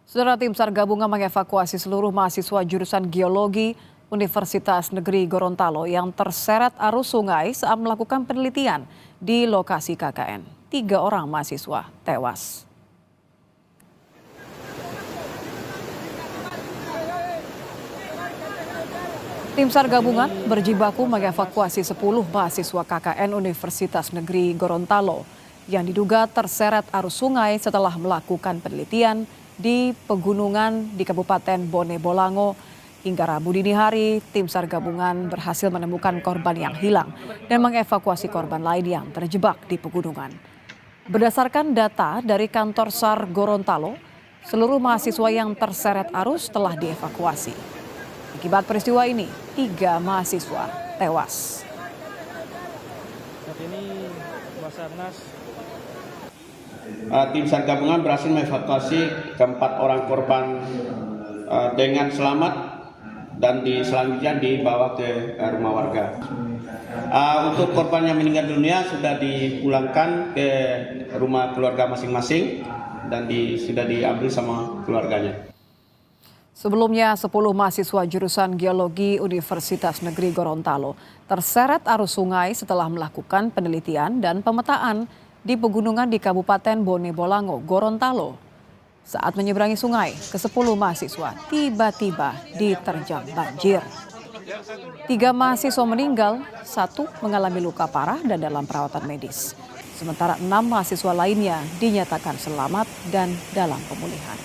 Saudara, tim SAR gabungan mengevakuasi seluruh mahasiswa jurusan geologi Universitas Negeri Gorontalo yang terseret arus sungai saat melakukan penelitian di lokasi KKN. 3 orang mahasiswa tewas. Tim SAR gabungan berjibaku mengevakuasi 10 mahasiswa KKN Universitas Negeri Gorontalo yang diduga terseret arus sungai setelah melakukan penelitian di pegunungan di Kabupaten Bone Bolango. Hingga Rabu dini hari, tim SAR gabungan berhasil menemukan korban yang hilang dan mengevakuasi korban lain yang terjebak di pegunungan. Berdasarkan data dari kantor SAR Gorontalo, seluruh mahasiswa yang terseret arus telah dievakuasi. Akibat peristiwa ini, 3 mahasiswa tewas. Saat ini Basarnas tim SAR gabungan berhasil mengevakuasi keempat orang korban dengan selamat dan selanjutnya dibawa ke rumah warga. Untuk korban yang meninggal dunia sudah dipulangkan ke rumah keluarga masing-masing dan sudah diambil sama keluarganya. Sebelumnya, 10 mahasiswa jurusan geologi Universitas Negeri Gorontalo terseret arus sungai setelah melakukan penelitian dan pemetaan di pegunungan di Kabupaten Bone Bolango, Gorontalo. Saat menyeberangi sungai, ke-10 mahasiswa tiba-tiba diterjang banjir. 3 mahasiswa meninggal, 1 mengalami luka parah dan dalam perawatan medis. Sementara 6 mahasiswa lainnya dinyatakan selamat dan dalam pemulihan.